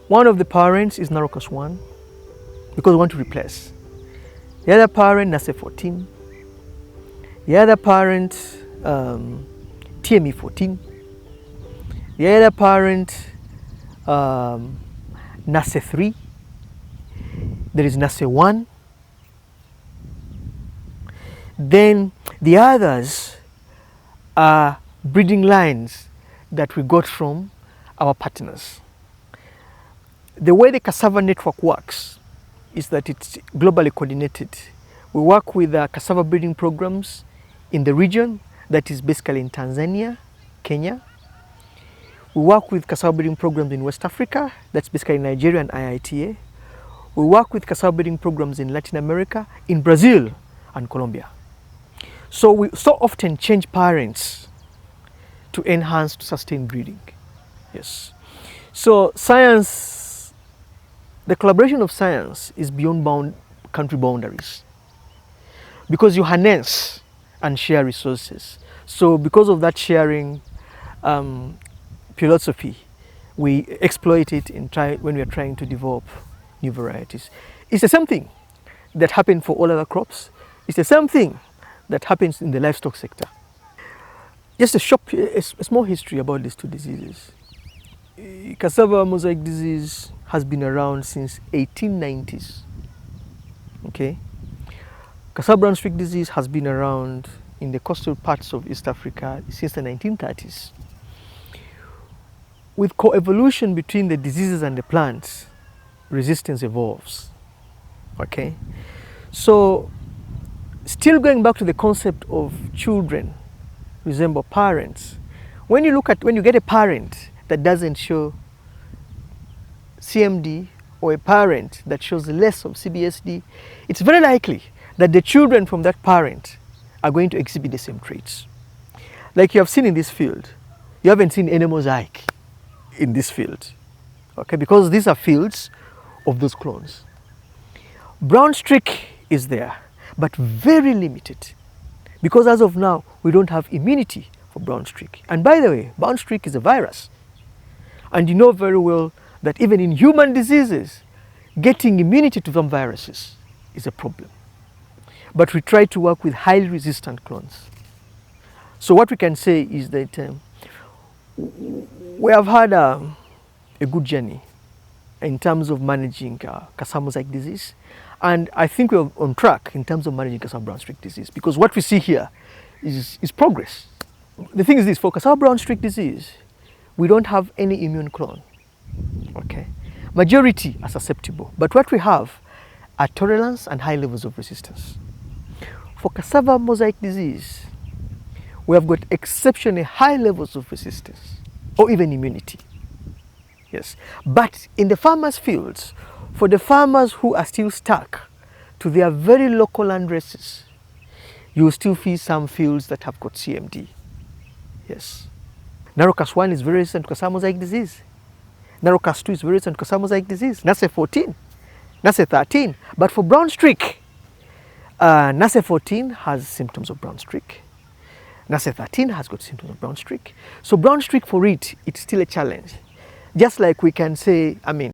One of the parents is NARO class 1 because we want to replace. The other parent, NASE 14. The other parent, TME 14. The other parent, NASE 3. There is NASE 1. Then the others are breeding lines that we got from our partners. The way the cassava network works is that it's globally coordinated. We work with cassava breeding programs in the region, that is basically in Tanzania, Kenya. We work with cassava breeding programs in West Africa, that's basically Nigeria and IITA. We work with cassava breeding programs in Latin America, in Brazil and Colombia. So we so often change parents to enhance, to sustain breeding. Yes. So science, the collaboration of science is beyond country boundaries because you harness and share resources. So because of that sharing philosophy, we exploit it when we are trying to develop new varieties. It's the same thing that happened for all other crops. It's the same thing that happens in the livestock sector. Just a small history about these two diseases. Cassava mosaic disease has been around since 1890s. Okay, cassava brown streak disease has been around in the coastal parts of East Africa since the 1930s. With co-evolution between the diseases and the plants, resistance evolves. Okay, so still going back to the concept of children resemble parents. When you get a parent that doesn't show CMD or a parent that shows less of CBSD, it's very likely that the children from that parent are going to exhibit the same traits. Like you have seen in this field, you haven't seen any mosaic in this field, okay, because these are fields of those clones. Brown streak is there, but very limited, because as of now, we don't have immunity for brown streak. And by the way, brown streak is a virus. And you know very well that even in human diseases, getting immunity to some viruses is a problem. But we try to work with highly resistant clones. So what we can say is that we have had a good journey in terms of managing cassava mosaic disease. And I think we're on track in terms of managing cassava brown streak disease, because what we see here is progress. The thing is this, for cassava brown streak disease, we don't have any immune clone, okay? Majority are susceptible, but what we have are tolerance and high levels of resistance. For cassava mosaic disease, we have got exceptionally high levels of resistance or even immunity, yes. But in the farmers' fields, for the farmers who are still stuck to their very local land races, you will still see some fields that have got CMD, yes. NARO class 1 is very resistant to cassava mosaic disease. NARO class 2 is very resistant to cassava mosaic disease. NASE 14, NASE 13. But for brown streak, NASE 14 has symptoms of brown streak. NASE 13 has got symptoms of brown streak. So brown streak for it's still a challenge. Just like we can say,